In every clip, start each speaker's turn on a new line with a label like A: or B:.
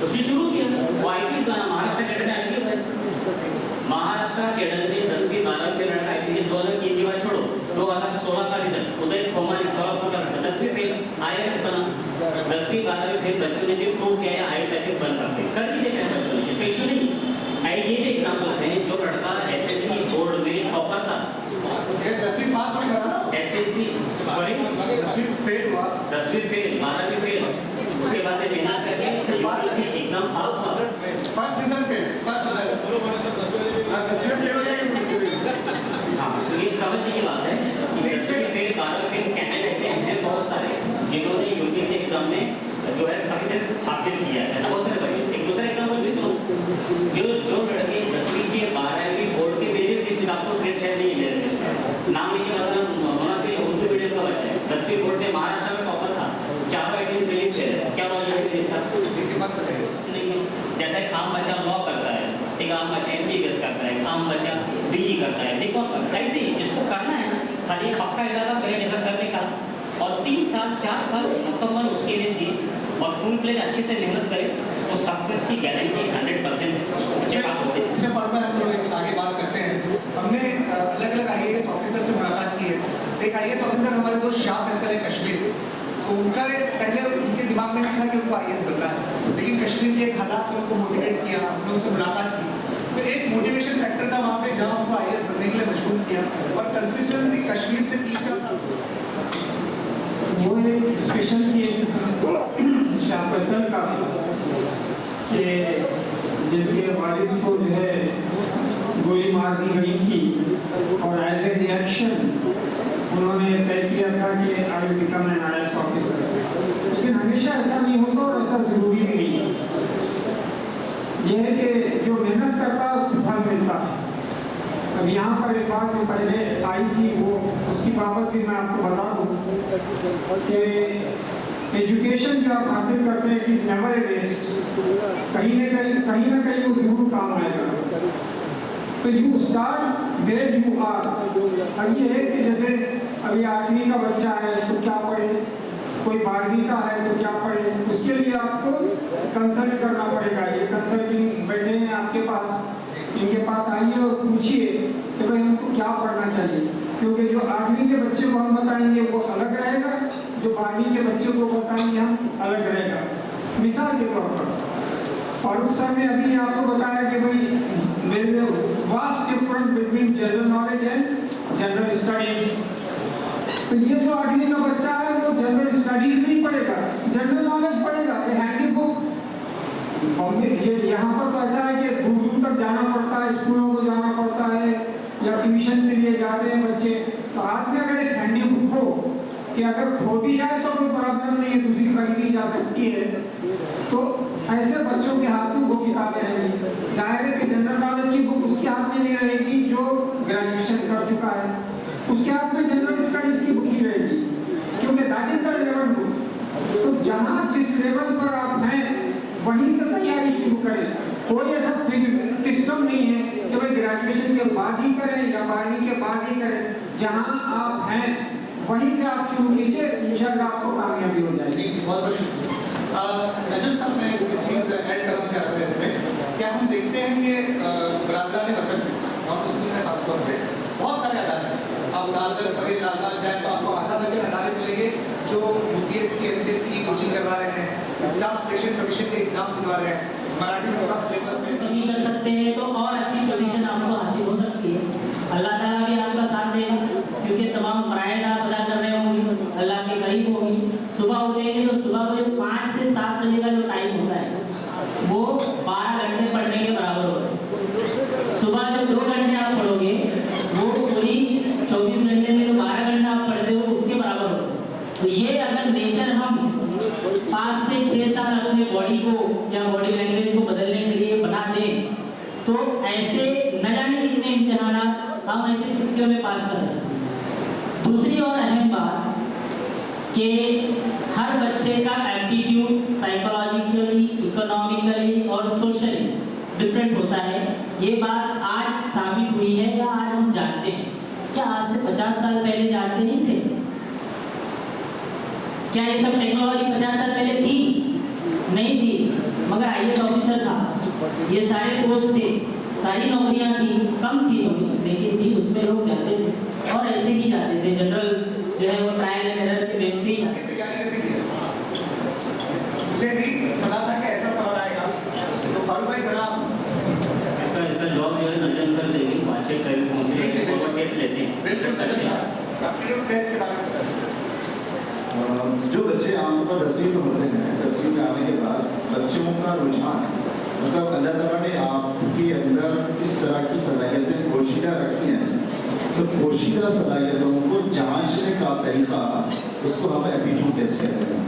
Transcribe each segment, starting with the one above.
A: उसने शुरू किया, वो आईपीएस बना, महाराष्ट्र कैडर में आईपीएस है। महाराष्ट्र कैडर में 10वीं 12वीं के लड़का आईपीएस 2003 की बात छोड़ो, 2016 का रिजल्ट उदय कोमारी सोलापुर का लड़का 10वीं फेल आईएएस बना। 10वीं 12वीं फेल बच्चों ने भी प्रूव किया है आईएएस बन सकते हैं, कर दीजिए क्या बच्चों ने, इसमें इशू नहीं। ये भी एग्जांपल्स हैं, जो लड़का एसएससी बोर्ड में टॉपर था,
B: 10वीं पास हो गया ना,
A: एसएससी सॉरी
B: 10वीं फेल हुआ,
A: 10वीं फेल 12वीं फेल, उसके बाद मेहनत करके यूपीएससी एग्जाम पास हुआ,
B: first result fail, first result 10वीं फेल हो जाएगी।
A: हाँ, तो ये समझने की बात है कि 10वीं फेल 12वीं फेल कैंडिडेट ऐसे हैं बहुत सारे जिन्होंने यूपीएससी एग्जाम में जो है सक्सेस हासिल किया है, ऐसा बहुत सारे भाई। एक दूसरा एग्जाम्पल भी सुनो, जो लड़के 10वीं के 12वीं बोर्ड के मेरे लिस्ट में, आपको ग्रेड शायद नहीं मेरे लिस्ट में नाम लेके मतलब होना चाहिए, उर्दू मीडियम का बच्चा है, 10वीं बोर्ड से महाराष्ट्र में टॉपर था, चारों आइटम प्रीलिम फेल है, क्या लॉजिक है इसका? नहीं, जैसे एक आम बच्चा लॉ करता है, एक आम बच्चा एमबीबीएस करता है, एक आम बच्चा बीई करता है, देखो ऐसे ही जिसको करना है ना, खाली पक्का इरादा करे जैसा सर ने कहा, और 3 साल 4 साल मुकम्मल उसके लिए दिए और फुल प्लेट अच्छे से मेहनत करे तो सक्सेस की गारंटी 100% इसके पास होती है।
B: इससे पर हम लोग आगे बात करते हैं। हमने अलग अलग आईएएस ऑफिसर से मुलाकात की है। एक आईएएस ऑफिसर हमारे दोस्त शाह फैसल है कश्मीर, तो उनका पहले उनके दिमाग में नहीं था कि उनको आईएएस बनना है, लेकिन कश्मीर के एक हालात ने उनको मोटिवेट किया, हमने उनसे मुलाकात की, तो एक मोटिवेशन फैक्टर था वहाँ पे जहाँ उनको आईएएस बनने के लिए मजबूर किया, और कंसिस्टेंटली कश्मीर से 3-4 साल
C: वो एक स्पेशल केस शाह फैसल का कि जिनके वालिद को जो है गोली मार दी गई थी, और एज ए रिएक्शन उन्होंने तय किया था कि I will become an IAS officer. लेकिन हमेशा ऐसा नहीं होता और ऐसा जरूरी भी नहीं है। यह है कि जो मेहनत करता है उसको फल मिलता है। अब यहाँ पर एक बात जो पहले आई थी वो उसकी बाबत भी मैं आपको बता दूँ कि एजुकेशन जो आप हासिल करते हैं it is never a waste, कहीं ना कहीं वो जरूर काम आएगा। तो you start where you are. अब ये है कि जैसे अभी 8वीं का बच्चा है तो क्या पढ़े, कोई 12वीं का है तो क्या पढ़े, उसके लिए आपको कंसल्ट करना पड़ेगा। ये कंसल्टिंग बैठे हैं आपके पास, इनके पास आइए और पूछिए कि भाई हमको क्या पढ़ना चाहिए, क्योंकि जो 8वीं के बच्चे को हम बताएंगे वो अलग रहेगा, जो 12वीं के बच्चे को बताएंगे हम अलग रहेगा। मिसाल के तौर पर फारूक सर ने अभी आपको बताया कि भाई there is a vast difference between general knowledge and general studies. तो ये जो 8वीं का बच्चा है वो जनरल स्टडीज नहीं पढ़ेगा, जनरल नॉलेज पढ़ेगा। ये हैंडी बुक ये यहाँ पर तो ऐसा है कि दूर दूर तक जाना पड़ता है, स्कूलों को जाना पड़ता है या ट्यूशन के लिए जाते हैं बच्चे। तो हाथ में अगर एक हैंडी बुक हो कि अगर खो भी जाए तो कोई प्रॉब्लम नहीं है, दूसरी खरीदी जा सकती है, तो ऐसे बच्चों के हाथ में वो किताबें रहेंगी। जाहिर है कि जनरल नॉलेज की बुक उसके हाथ में नहीं रहेगी जो ग्रेजुएशन कर चुका है, उसके हाथ में जनरल स्टडीज की बुक ही रहेगी, क्योंकि that is the relevant book. तो जहाँ जिस लेवल पर आप हैं वहीं से तैयारी शुरू करें। कोई ऐसा सिस्टम नहीं है कि भाई ग्रेजुएशन के बाद ही करें या 12वीं के बाद ही करें। जहाँ आप हैं वहीं से आप शुरू कीजिए, इंशाल्लाह आपको कामयाबी हो जाएगी।
B: बहुत बहुत शुक्रिया। नजम साहब, मैं एक चीज़ ऐड करना चाहता हूँ इसमें। क्या हम देखते हैं कि बरादरान वतन और मुस्लिम में खासतौर से बहुत सारे अदारे हैं, आप लालगढ़ बगैर लालबाग जाए तो आपको आधा दर्जन अदारे मिलेंगे जो यूपीएससी एमपीएससी की कोचिंग करवा रहे हैं, स्टाफ सिलेक्शन कमीशन के एग्जाम दिलवा रहे हैं, मराठी में बड़ा सिलेबस है,
D: नहीं कर सकते हैं तो और अच्छी पोजीशन आपको हासिल हो सकती है। अल्लाह ताला भी आपका साथ देगा, क्योंकि तमाम फराइज आप अदा कर रहे होंगे, अल्लाह के करीब होंगे। सुबह उठेंगे तो सुबह को 5 से 7 बजे का जो टाइम होता है वो 12 घंटे पढ़ने के बराबर होता है। सुबह जो 2 घंटे आप पढ़ोगे वो पूरी 24 घंटे में जो 12 घंटा आप पढ़ते हो उसके बराबर होता है। तो ये अगर नेचर हम 5 से 6 साल अपने बॉडी को या बॉडी लैंग्वेज को बदलने के लिए बना दें तो ऐसे न जाने कितने इम्तिहानात हम ऐसे छुट्टियों में पास कर सकते हैं। दूसरी और अहम बात कि हर बच्चे का एप्टीट्यूड साइकोलॉजिकली, इकोनॉमिकली और सोशली डिफरेंट होता है। ये बात आज साबित हुई है या आज हम जानते हैं? क्या आज से 50 साल पहले जानते नहीं थे? क्या ये सब टेक्नोलॉजी 50 साल पहले थी? नहीं थी, मगर आईएएस ऑफिसर था। ये सारे पोस्ट थे, सारी नौकरियां थी, कम थी लेकिन थी, उसमें लोग जाते थे और ऐसे ही जाते थे। जनरल जो है वो ट्रायल एंड एरर के बेस पे ही जाते थे।
B: मुझे भी पता था कि ऐसा सवाल आएगा, तो फारूक भाई जरा
A: इसका जॉब जो है नजम सर देंगे, अच्छे टेस्ट लेते हैं।
B: टेस्ट के बारे में बताइए।
E: जो बच्चे आमतौर पर 10वीं में होते हैं, 10वीं में आने के बाद बच्चों का रुझान, मतलब अल्लाह ताला ने आपके अंदर किस तरह की सलाहियतें पोशीदा रखी हैं, तो पोशीदा सलाहियतों को जांचने का तरीका, उसको हम एप्टीट्यूड टेस्ट कहते हैं।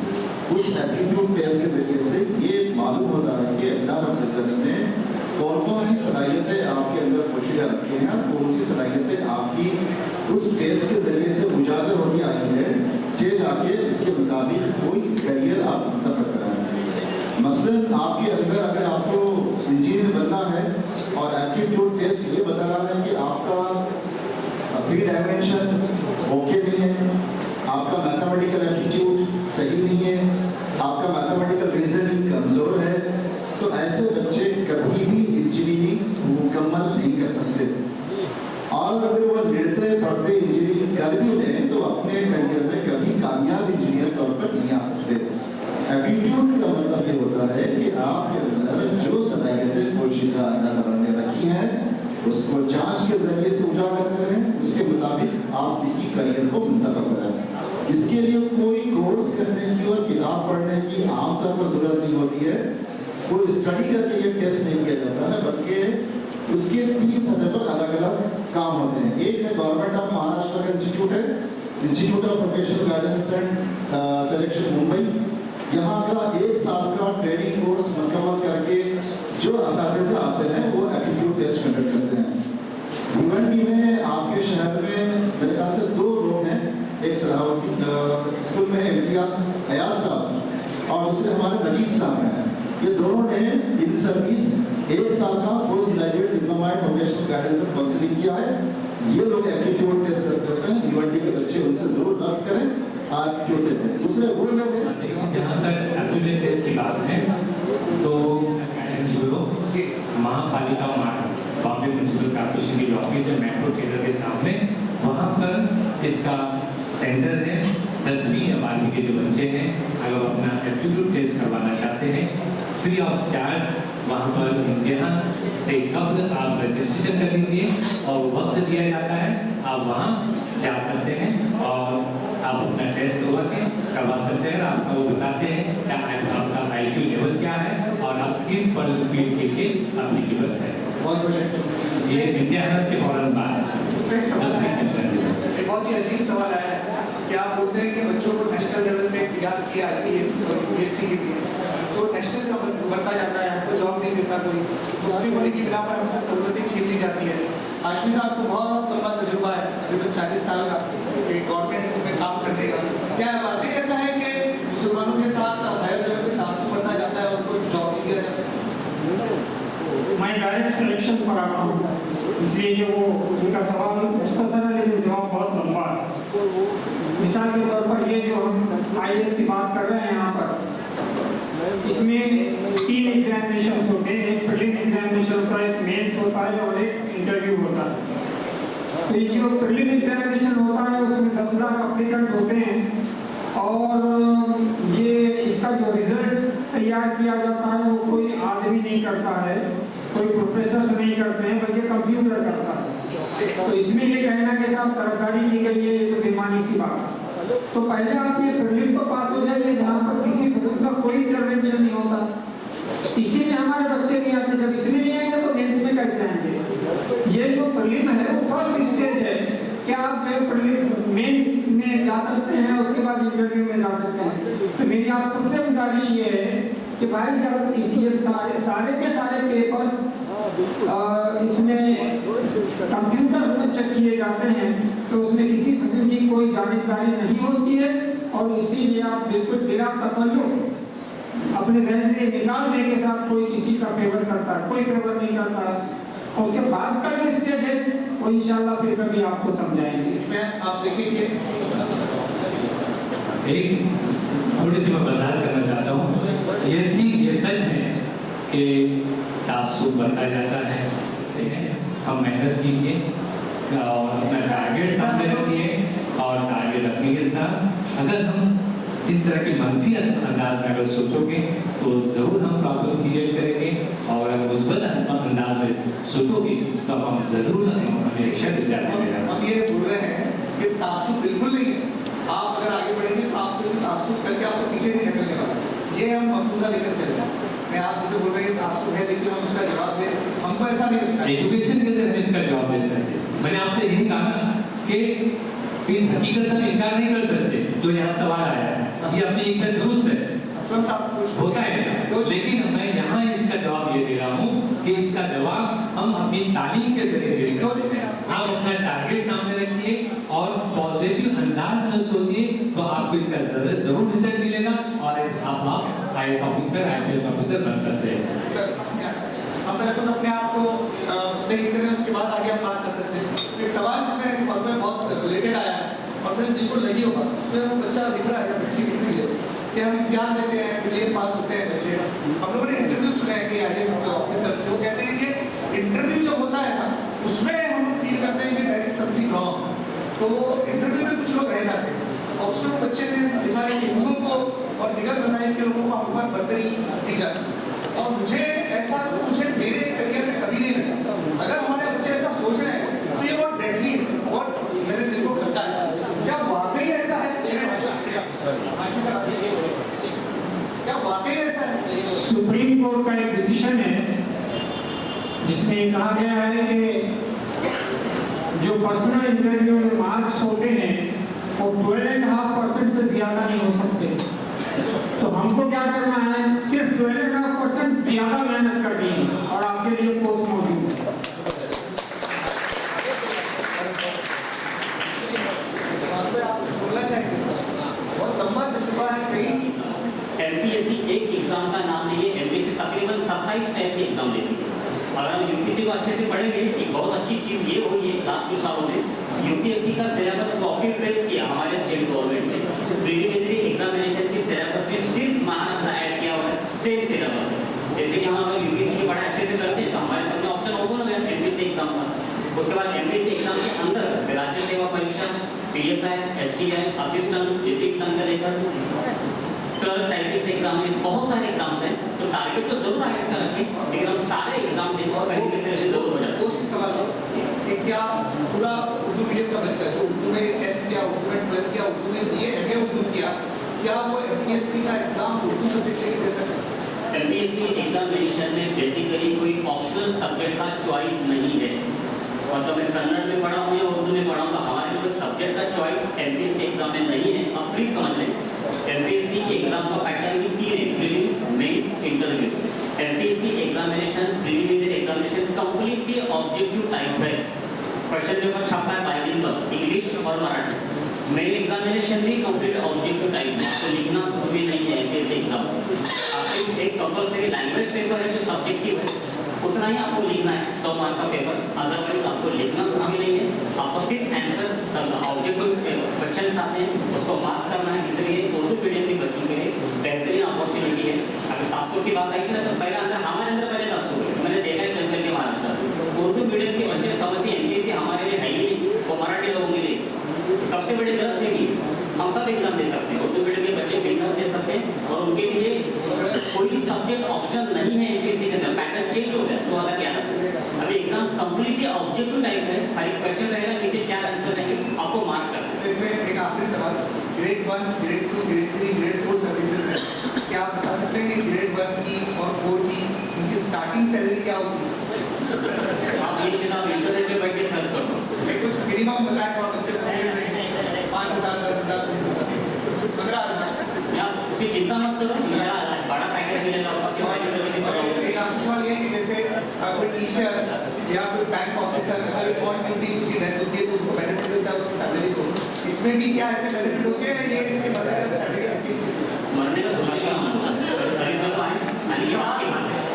E: उस एप्टीट्यूड टेस्ट के जरिए से ये मालूम होता है कि अल्लाह रब्बुल इज्जत ने कौन कौन सी सलाहियतें आपके अंदर पोशीदा रखी हैं, कौन सी सलाहियतें आपकी उस टेस्ट के जरिए से उजागर होती आई है, जे जाके इसके मुताबिक कोई करियर आप मुंतखब कराएं। मसलन आपके अंदर अगर आपको इंजीनियर बनना है और एप्टीट्यूड टेस्ट ये बता रहा है कि आपका 3 डायमेंशन ओके नहीं है, आपका मैथमेटिकल एप्टीट्यूड सही नहीं है, आपका मैथमेटिकल रीजनिंग कमज़ोर है, तो ऐसे बच्चे कभी भी इंजीनियरिंग मुकम्मल नहीं कर सकते। और अगर वो निर्णय पढ़ते इंजीनियरिंग कर भी लें तो अपने करियर में कभी कामयाब इंजीनियर तौर पर नहीं आ सकते। एप्टीट्यूड का मतलब ये होता है कि आपके अंदर जो सलाहियतें पोशीदा अल्लाह ताला ने रखी हैं, उसको जांच के जरिए से उजागर करें, उसके मुताबिक आप किसी करियर को मुंतखब करें। इसके लिए कोई कोर्स करने की और किताब पढ़ने की आमतौर पर जरूरत नहीं होती है, कोई स्टडी करके ये टेस्ट नहीं किया जाता है, बल्कि उसके 3 सतह पर अलग अलग काम होते हैं। एक है गवर्नमेंट ऑफ महाराष्ट्र का इंस्टीट्यूट है, institute of professional guidance and selection Mumbai. यहाँ का 1 साल का ट्रेनिंग कोर्स मुकम्मल करके जो असातिज़ा आते हैं वो एप्टीट्यूड टेस्ट कंडक्ट करते हैं। भिवंडी में आपके शहर में मेरे ख्याल से 2 लोग हैं, एक सलाहुद्दीन स्कूल में इम्तियाज अयाज साहब और दूसरे हमारे मजीद साहब हैं। ये दोनों ने इन सर्विस 1 साल का post graduate diploma in professional guidance and counselling किया है। ये लोग एप्टीट्यूड टेस्ट करते हैं, भिवंडी के बच्चे उनसे जरूर बात करें, आप क्यों देते हैं। दूसरे वो लोग हैं,
F: जहाँ तक एप्टीट्यूड टेस्ट की बात है तो महापालिका मार्ग बॉम्बे म्यूनसिपल कॉर्पोरेशन की जो ऑफिस है मेट्रो थिएटर के सामने, वहाँ पर इसका सेंटर है। 10वीं या 12वीं के जो बच्चे हैं अगर वो अपना एप्टीट्यूड टेस्ट करवाना चाहते हैं, फ्री ऑफ चार्ज वहाँ पर इम्तिहान से कब आप रजिस्ट्रेशन कर लीजिए और वक्त दिया जाता है, आप वहाँ जा सकते हैं और आप अपना टेस्ट करवा सकते हैं। आपको वो बताते हैं क्या आपका IQ लेवल क्या है और आप किस फील्ड के लिए एप्लीकेबल है। ये इम्तिहान के फौरन बाद
B: एक बहुत ही अजीब सवाल आया है कि आप बोलते हैं कि बच्चों को नेशनल लेवल पे तैयार किया UPSC के लिए, तो नेशनल का बढ़ता जाता है, हमको जॉब नहीं देता कोई, मुस्लिम होने की बिना पर हमसे सहूलतें छीन ली जाती है। हाशमी साहब को बहुत लंबा तजुर्बा है, करीबन 40 साल का, गवर्नमेंट में काम कर देगा। क्या बात है ऐसा है कि मुसलमानों के साथ हायर लेवल पे तासुब बढ़ता जाता है और उनको जॉब नहीं दिया जा सकता?
C: मैं डायरेक्ट सिलेक्शन पर आता हूँ, इसलिए कि वो उनका सवाल मुख्तसर है लेकिन जवाब बहुत लंबा है। मिसाल के तौर पर ये जो हम IAS की बात कर रहे हैं यहाँ पर, इसमें 3 एग्जामिनेशन होते हैं, एक प्रीलिम एग्जामिनेशन होता है, एक मेंस होता है और एक इंटरव्यू होता है। तो ये जो प्रीलिम एग्जामिनेशन होता है उसमें 10 लाख एप्लीकेंट होते हैं और ये इसका जो रिजल्ट तैयार किया जाता है वो कोई आदमी नहीं करता है, कोई प्रोफेसर नहीं करते हैं, बल्कि कंप्यूटर करता है। तो इसमें ये कहना कि साहब तरफदारी की गई है, ये तो बेमानी सी बात है। तो पहले आप ये प्रीलिम तो पास हो जाइए जहाँ पर किसी बुजुर्ग का कोई इंटरवेंशन नहीं होता। इसी में हमारे बच्चे नहीं आते, जब इसमें नहीं आएंगे तो मेंस में कैसे आएंगे। ये जो प्रीलिम है वो फर्स्ट स्टेज है कि आप जो प्रीलिम मेंस में जा सकते हैं, उसके बाद इंटरव्यू में जा सकते हैं। तो मेरी आप सबसे गुजारिश ये है कि भाई जब ये सारे के सारे पेपर्स इसमें कंप्यूटर में चेक किए जाते हैं तो उसमें किसी किस्म की कोई जानकारी नहीं होती है और इसीलिए आप बिल्कुल बिना तकल्लुफ़ अपने जहन से निकाल दें के साथ कोई किसी का फेवर करता है, कोई फेवर नहीं करता है। और उसके बाद का जो स्टेज है वो इंशाल्लाह फिर कभी आपको समझाएंगे।
B: इसमें आप देखिए
F: एक थोड़ी सी मैं बदलाव करना चाहता हूँ। ये जी कि तासुब बनता जाता है, ठीक है। हम मेहनत कीजिए और अपना टारगेट सामने रखिए और टारगेट रखने के साथ अगर हम इस तरह की मंफी अंदाज में अगर सोचोगे तो ज़रूर हम प्रॉब्लम क्लियर करेंगे और अगर मुस्बत अंदाज में सोचोगे तो हम ज़रूर हमेशा ज़्यादा
B: हम ये बोल रहे हैं कि तासुब बिल्कुल नहीं है। आप अगर आगे बढ़ेंगे तो आप सिर्फ तासुब करके आपको पीछे नहीं ढकलने वाला। ये हम मफरूजा लेकर चल रहे हैं। मैं आप जैसे बोल रहे हैं तासुब है लेकिन हम उसका जवाब दें, हमको ऐसा नहीं लगता।
F: एजुकेशन के अंदर हम इसका जवाब दे सकते हैं। मैंने आपसे यही कहा कि इस हकीकत से हम इनकार नहीं कर सकते जो यहाँ सवाल आया है, ये अपनी एक दुरुस्त है,
B: असलम साहब कुछ
F: होता है, लेकिन मैं यहाँ इसका जवाब ये दे रहा हूँ कि इसका जवाब हम अपनी तालीम के जरिए दे सकते हैं। आप अपना टारगेट सामने रखिए और पॉजिटिव अंदाज में सोचिए तो आपको इसका जरूर रिजल्ट मिलेगा और आप IAS ऑफिसर IPS ऑफिसर बन सकते हैं।
B: सर हम पहले खुद अपने आप को तय करें, उसके बाद आगे हम बात कर सकते हैं। एक सवाल इसमें बहुत रिलेटेड आया है और मुझे बिल्कुल लगी होगा। उसमें वो बच्चा दिख रहा है, बच्ची दिख रही है कि हम इम्तिहान देते हैं, ग्रेड पास होते हैं बच्चे। हम लोगों ने इंटरव्यू सुना है कि IAS ऑफिसर्स को कहते हैं कि इंटरव्यू जो होता है ना उसमें हम फील करते हैं कि दैट इज समथिंग रॉन्ग, तो इंटरव्यू में कुछ लोग रह जाते हैं और उसमें बच्चे ने दिखा कि हिंदुओं को और दिगर मज़ाहिब के लोगों को हम पर बर्तरी दी जाती है। और मुझे ऐसा मुझे मेरे करियर में कभी नहीं लगा। अगर हमारे बच्चे ऐसा सोच रहे हैं तो ये बहुत डेडली है, बहुत मेरे दिल को खर्चा है। क्या वाकई ऐसा है? क्या वाकई ऐसा है?
C: सुप्रीम कोर्ट का एक डिसीजन है जिसमें कहा गया है कि जो पर्सनल इंटरव्यू में मार्क्स होते हैं वो 12.5% से ज़्यादा नहीं हो सकते। तो हमको क्या करना है, सिर्फ 12.5% ज़्यादा मेहनत करनी है और आपके लिए पोस्ट मौजूद है।
B: आप बोलना चाहेंगे सर? बहुत लंबा तजुर्बा है। कई
A: MPSC एक एग्जाम का नाम नहीं है, MPSC तकरीबन 27 टाइप के एग्जाम लेती है। अगर हम UPSC को अच्छे से पढ़ेंगे, एक बहुत अच्छी चीज़ ये हुई है लास्ट 2 सालों में UPSC का सिलेबस कॉपी पेस्ट किया हमारे स्टेट गवर्नमेंट ने। प्रीलिमिनरी एग्जामिनेशन के सिलेबस में सिर्फ महाराष्ट्र ऐड किया हुआ है, सेम सिलेबस है। जैसे कि हम अगर UPSC की पढ़ाई अच्छे से करते हैं तो हमारे सामने ऑप्शन ओपन हो गया MPSC एग्जाम का। उसके बाद MPSC एग्जाम के अंदर राष्ट्रीय सेवा परीक्षा, PSI, STI, असिस्टेंट, डिप्टी लेकर क्लर्क टाइपिस्ट एग्जाम में बहुत सारे एग्जाम्स हैं। तो टारगेट तो जरूर IAS का रखें, लेकिन हम सारे एग्जाम दें और कहीं के सिलेक्शन जरूर हो जाए।
B: दोस्त सवाल है कि क्या पूरा उर्दू मीडियम का बच्चा जो उर्दू में 10th किया, उर्दू में 12th किया, उर्दू में BA MA उर्दू किया, क्या वो MPSC का एग्जाम उर्दू सब्जेक्ट लेके दे सकता है?
A: MPSC एग्जामिनेशन में बेसिकली कोई ऑप्शनल सब्जेक्ट का चॉइस नहीं है। और तो मैं कन्नड़ में पढ़ा हूँ या उर्दू में पढ़ा हूँ, तो हमारे लिए कोई सब्जेक्ट का चॉइस MPSC एग्जाम में नहीं है। आप प्लीज समझ लें, MPSC के एग्जाम का पैटर्न भी 3 है, prelims, mains, interview. MPSC examination, preliminary examination completely objective type है। क्वेश्चन पेपर छपता है बाइलिंगुअल, इंग्लिश और मराठी। मेन एग्जामिनेशन भी कंप्लीट ऑब्जेक्टिव टाइप है, तो लिखना कुछ भी नहीं है MPSC एग्जाम। आपके एक कंपलसरी लैंग्वेज पेपर है जो सब्जेक्टिव है, उतना ही आपको लिखना है 100 मार्क का पेपर। अदरवाइज आपको लिखना कुछ भी नहीं है, आपको सिर्फ आंसर सब ऑब्जेक्टिव क्वेश्चन आते हैं उसको मार्क करना है। इसलिए उर्दू मीडियम के बच्चों के लिए बेहतरीन अपॉर्चुनिटी है। अगर तासुब की बात आएगी ना तो हमारे अंदर पहले तासुब है। मैंने देखा है चल के महाराष्ट्र उर्दू मीडियम के बच्चे समझते हैं MPSC हमारे लिए है ही नहीं, वो मराठी लोगों के लिए सबसे बड़ी गलत है कि हम सब एग्जाम दे सकते हैं, उर्दू मीडियम के बच्चे भी एग्जाम दे सकते हैं और उनके लिए कोई सब्जेक्ट ऑप्शनल नहीं है। MPSC के अंदर पैटर्न चेंज हो गया 2011 से। अभी एग्जाम कंप्लीटली ऑब्जेक्टिव टाइप है, हर एक क्वेश्चन रहेगा, नीचे 4 आंसर रहेंगे, आपको मार्क करना है।
B: इसमें एक आखिरी सवाल, grade 1, grade 2, grade 3, grade 4 services है। क्या आप बता सकते हैं कि ग्रेड 1 की और 4 की उनकी स्टार्टिंग सैलरी क्या होगी?
A: आप ये किताब इंटरनेट पे बैठ के सर्च कर दो,
B: कुछ मिनिमम बताएं तो बच्चे को 5,000, 10,000, 20,000, 15,000।
A: आप उसकी चिंता मत करो, इंशाल्लाह बड़ा पैकेज मिलेगा, अच्छे फायदे मिलेंगे।
B: एक आखिरी सवाल ये है कि जैसे कोई टीचर या कोई बैंक ऑफिसर अगर ऑन ड्यूटी उसकी डेथ होती है तो उसको बेनिफिट मिलता है उसकी फैमिली को, इसमें भी क्या ऐसे बेनिफिट होते हैं? ये इसके मरने का
A: मरने का सोचने का मामला शरीर में तो आए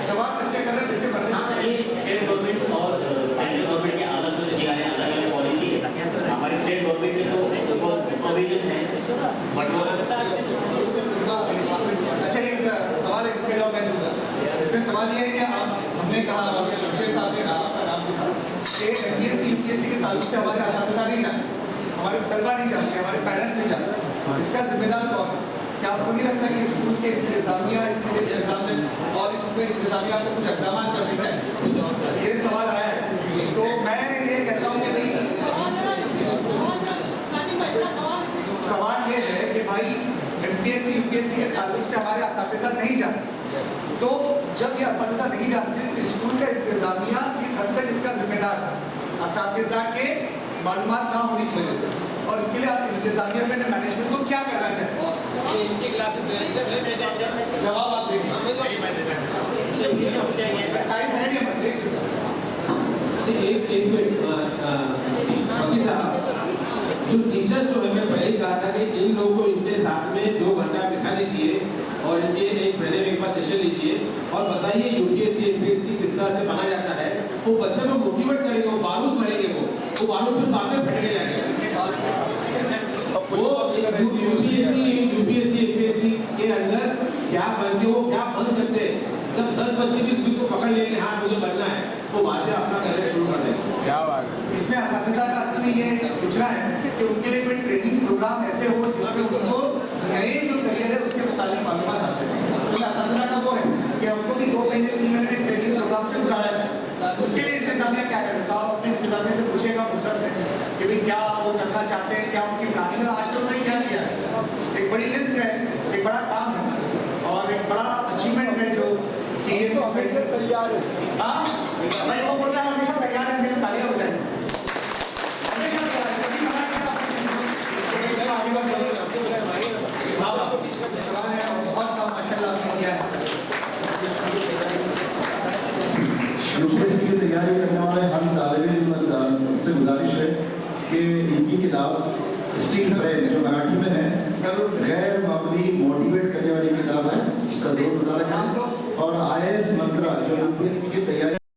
B: सवाल बच्चे कर रहे बच्चे मरने
A: ये स्टेट गवर्नमेंट और सेंट्रल गवर्नमेंट के अलग जो दिया है अलग अलग पॉलिसी है। हमारी स्टेट गवर्नमेंट की तो प्रोविजन है बट वो
B: अच्छा एक सवाल है इसके जवाब मैं दूंगा। इसमें सवाल ये है कि हमने कहा और शमशेर साहब ने कहा आपका नाम के साथ कि एमपीएससी यूपीएससी के ताल्लुक से हमारे असातिज़ा नहीं जानते, हमारे तलबा नहीं जानते, हमारे पेरेंट्स नहीं जानते, इसका जिम्मेदार कौन है? क्या आपको नहीं लगता कि स्कूल के इंतजामिया इसके इंतजाम और इसमें इंतजामिया को कुछ इकदाम करने चाहिए? ये सवाल आया है। तो मैं ये कहता हूँ कि भाई सवाल ये है कि भाई एमपीएससी यूपीएससी के ताल्लुक से हमारे असातिज़ा नहीं जानते, तो जब ये असातिज़ा नहीं जानते तो स्कूल का इंतजामिया किस हद तक इसका जिम्मेदार है? असातिज़ा के मालूमात ना होने की वजह से, और इसके लिए आप इंतजामिया में मैनेजमेंट को क्या करना चाहिए?
G: इनकी क्लासेस
B: जवाब आप देंगे, टाइम है नहीं हमारे।
C: एक साहब जो टीचर्स जो है, मैं पहले ही कहा था कि इन लोगों को इनके साथ में 2 घंटा बिठा दीजिए और इनके एक महीने में एक बार सेशन लीजिए और बताइए यूपीएससी एमपीएससी किस तरह से बना जाता है। वो बच्चे को मोटिवेट करेंगे, वो बारूद भरेंगे, वो बारूद फिर बाद में फटने लगेंगे। वो यूपीएससी एमपीएससी के अंदर क्या बनते हो, क्या बन सकते हैं, जब 10 बच्चे भी खुद को पकड़ लेंगे हाँ मुझे बनना है, तो वहाँ से अपना करियर शुरू कर देंगे।
G: क्या बात है।
B: इसमें असातिज़ा का असल में ये सोचना है कि उनके लिए कोई ट्रेनिंग प्रोग्राम ऐसे हो जिसमें उनको नए जो करियर है उसके मुताबिक मालूमात हासिल हो। असल में असातिज़ा का वो है कि हमको भी 2 महीने 3 महीने ट्रेनिंग प्रोग्राम से गुजारा है, उसके लिए इंतजामिया क्या करें? तो आप अपने इंतजामिया से पूछेगा फुर्सत में कि भाई क्या वो करना चाहते हैं, क्या उनकी प्लानिंग है, आज तक उन्होंने क्या किया है। एक बड़ी लिस्ट है, एक बड़ा काम है और एक बड़ा अचीवमेंट है जो कि ये सोसाइटी तैयार है। हाँ भाई वो बोल रहा है हमेशा तैयार है, मेरी तालियां बजाएं हमेशा तैयार है, कभी मना नहीं किया आगे बात करिए। हाँ उसको टीच करने सवाल है और बहुत काम माशाल्लाह आपने किया है।
E: यूपीएससी की तैयारी करने वाले हम तालिब से गुजारिश है कि इनकी किताब स्टील ब्रेन जो मराठी में है, गैर मामूली मोटिवेट